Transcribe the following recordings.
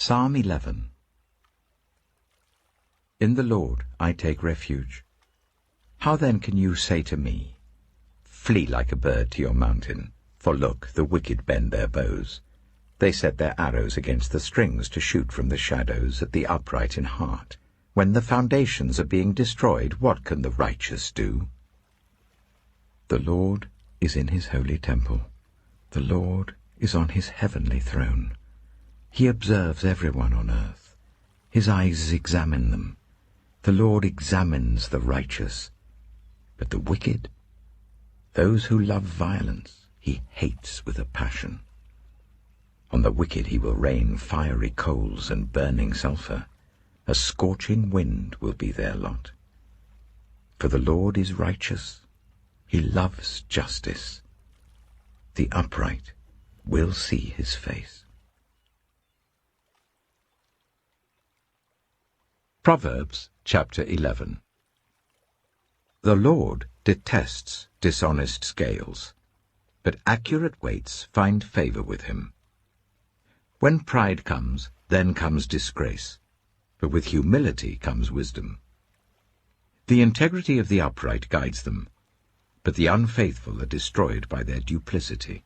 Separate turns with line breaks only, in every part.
Psalm 11. In the Lord I take refuge. How then can you say to me, "Flee like a bird to your mountain"? For look, the wicked bend their bows. They set their arrows against the strings to shoot from the shadows at the upright in heart. When the foundations are being destroyed, what can the righteous do? The Lord is in his holy temple. The Lord is on his heavenly throne. He observes everyone on earth. His eyes examine them. The Lord examines the righteous. But the wicked, those who love violence, he hates with a passion. On the wicked he will rain fiery coals and burning sulfur. A scorching wind will be their lot. For the Lord is righteous. He loves justice. The upright will see his face. Proverbs chapter 11. The Lord detests dishonest scales, but accurate weights find favor with him. When pride comes, then comes disgrace, but with humility comes wisdom. The integrity of the upright guides them, but the unfaithful are destroyed by their duplicity.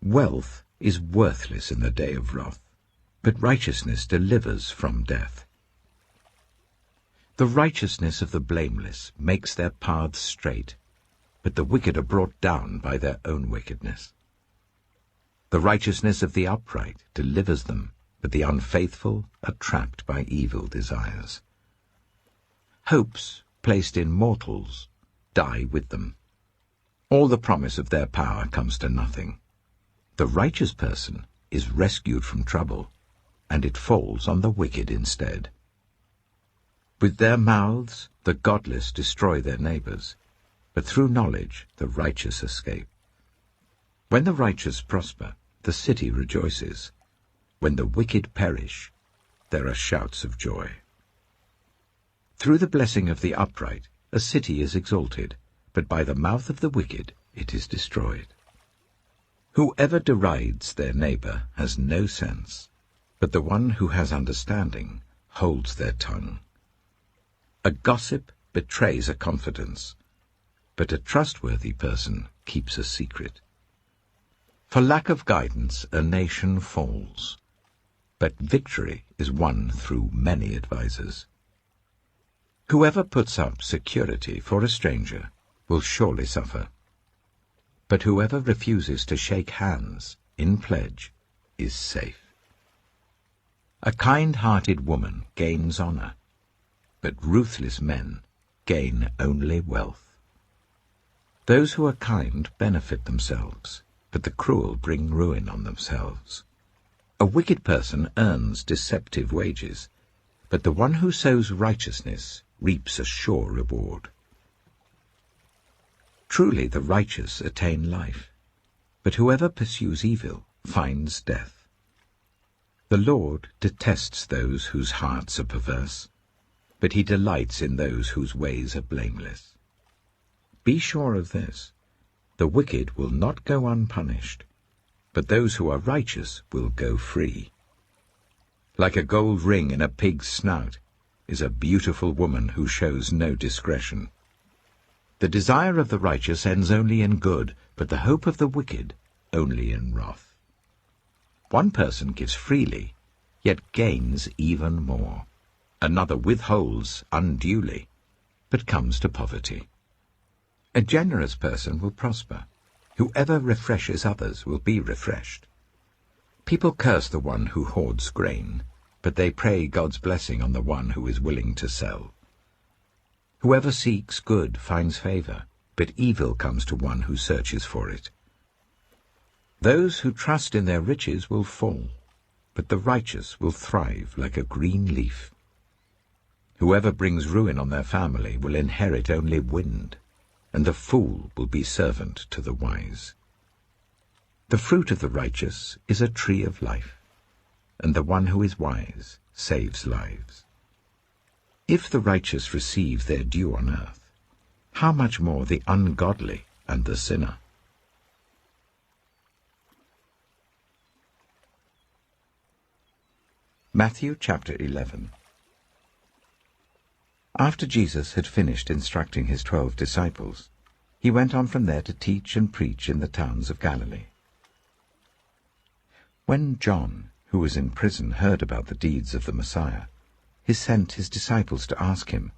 Wealth is worthless in the day of wrath, but righteousness delivers from death. The righteousness of the blameless makes their paths straight, but the wicked are brought down by their own wickedness. The righteousness of the upright delivers them, but the unfaithful are trapped by evil desires. Hopes placed in mortals die with them. All the promise of their power comes to nothing. The righteous person is rescued from trouble, and it falls on the wicked instead. With their mouths the godless destroy their neighbors, but through knowledge the righteous escape. When the righteous prosper, the city rejoices. When the wicked perish, there are shouts of joy. Through the blessing of the upright, a city is exalted, but by the mouth of the wicked it is destroyed. Whoever derides their neighbor has no sense, but the one who has understanding holds their tongue. A gossip betrays a confidence, but a trustworthy person keeps a secret. For lack of guidance a nation falls, but victory is won through many advisers. Whoever puts up security for a stranger will surely suffer, but whoever refuses to shake hands in pledge is safe. A kind-hearted woman gains honor, but ruthless men gain only wealth. Those who are kind benefit themselves, but the cruel bring ruin on themselves. A wicked person earns deceptive wages, but the one who sows righteousness reaps a sure reward. Truly the righteous attain life, but whoever pursues evil finds death. The Lord detests those whose hearts are perverse, but he delights in those whose ways are blameless. Be sure of this, the wicked will not go unpunished, but those who are righteous will go free. Like a gold ring in a pig's snout is a beautiful woman who shows no discretion. The desire of the righteous ends only in good, but the hope of the wicked only in wrath. One person gives freely, yet gains even more. Another withholds unduly, but comes to poverty. A generous person will prosper. Whoever refreshes others will be refreshed. People curse the one who hoards grain, but they pray God's blessing on the one who is willing to sell. Whoever seeks good finds favor, but evil comes to one who searches for it. Those who trust in their riches will fall, but the righteous will thrive like a green leaf. Whoever brings ruin on their family will inherit only wind, and the fool will be servant to the wise. The fruit of the righteous is a tree of life, and the one who is wise saves lives. If the righteous receive their due on earth, how much more the ungodly and the sinner? Matthew chapter 11. After Jesus had finished instructing his 12 disciples, he went on from there to teach and preach in the towns of Galilee. When John, who was in prison, heard about the deeds of the Messiah, he sent his disciples to ask him,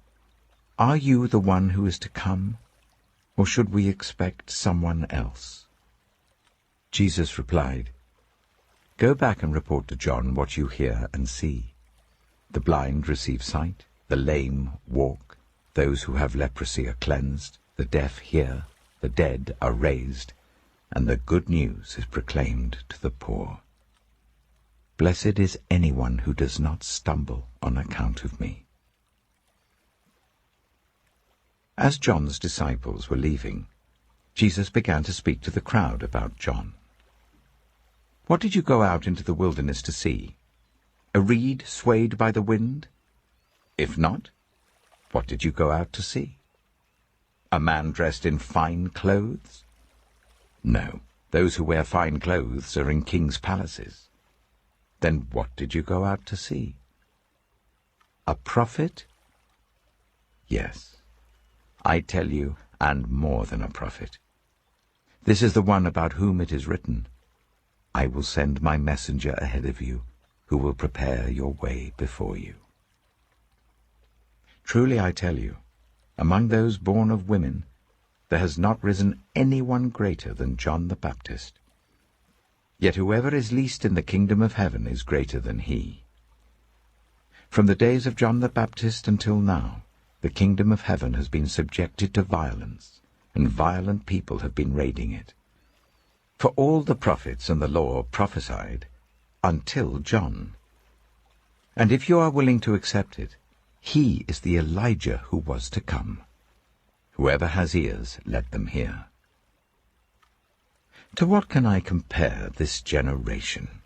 "Are you the one who is to come, or should we expect someone else?" Jesus replied, "Go back and report to John what you hear and see. The blind receive sight, the lame walk, those who have leprosy are cleansed, the deaf hear, the dead are raised, and the good news is proclaimed to the poor. Blessed is anyone who does not stumble on account of me." As John's disciples were leaving, Jesus began to speak to the crowd about John. "What did you go out into the wilderness to see? A reed swayed by the wind? If not, what did you go out to see? A man dressed in fine clothes? No, those who wear fine clothes are in kings' palaces. Then what did you go out to see? A prophet? Yes, I tell you, and more than a prophet. This is the one about whom it is written, 'I will send my messenger ahead of you, who will prepare your way before you.' Truly I tell you, among those born of women, there has not risen anyone greater than John the Baptist. Yet whoever is least in the kingdom of heaven is greater than he. From the days of John the Baptist until now, the kingdom of heaven has been subjected to violence, and violent people have been raiding it. For all the prophets and the law prophesied until John. And if you are willing to accept it, he is the Elijah who was to come. Whoever has ears, let them hear. To what can I compare this generation?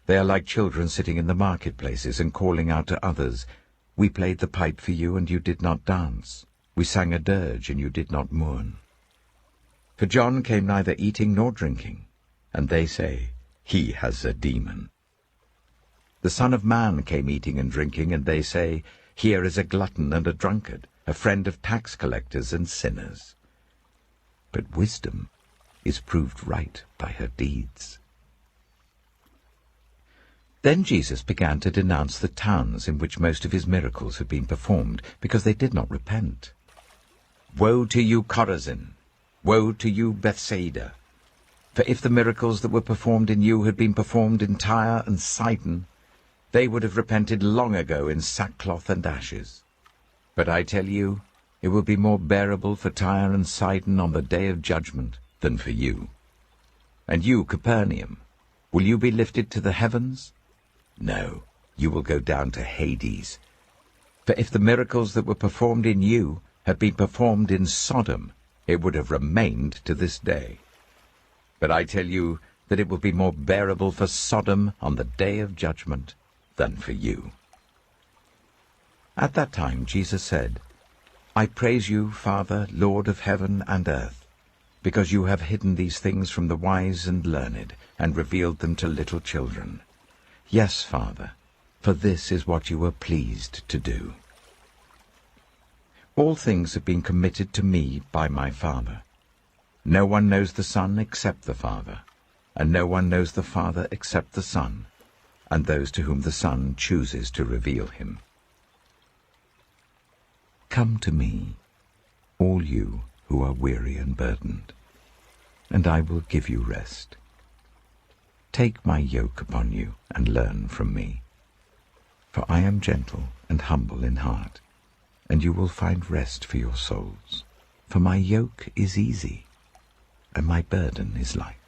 They are like children sitting in the marketplaces and calling out to others, 'We played the pipe for you, and you did not dance. We sang a dirge, and you did not mourn.' For John came neither eating nor drinking, and they say, 'He has a demon.' The Son of Man came eating and drinking, and they say, 'Here is a glutton and a drunkard, a friend of tax collectors and sinners.' But wisdom is proved right by her deeds." Then Jesus began to denounce the towns in which most of his miracles had been performed, because they did not repent. "Woe to you, Chorazin! Woe to you, Bethsaida! For if the miracles that were performed in you had been performed in Tyre and Sidon, they would have repented long ago in sackcloth and ashes. But I tell you, it will be more bearable for Tyre and Sidon on the day of judgment than for you. And you, Capernaum, will you be lifted to the heavens? No, you will go down to Hades. For if the miracles that were performed in you had been performed in Sodom, it would have remained to this day. But I tell you that it will be more bearable for Sodom on the day of judgment than for you." At that time Jesus said, "I praise you, Father, Lord of heaven and earth, because you have hidden these things from the wise and learned, and revealed them to little children. Yes, Father, for this is what you were pleased to do. All things have been committed to me by my Father. No one knows the Son except the Father, and no one knows the Father except the Son, and those to whom the Son chooses to reveal him. Come to me, all you who are weary and burdened, and I will give you rest. Take my yoke upon you and learn from me, for I am gentle and humble in heart, and you will find rest for your souls. For my yoke is easy, and my burden is light."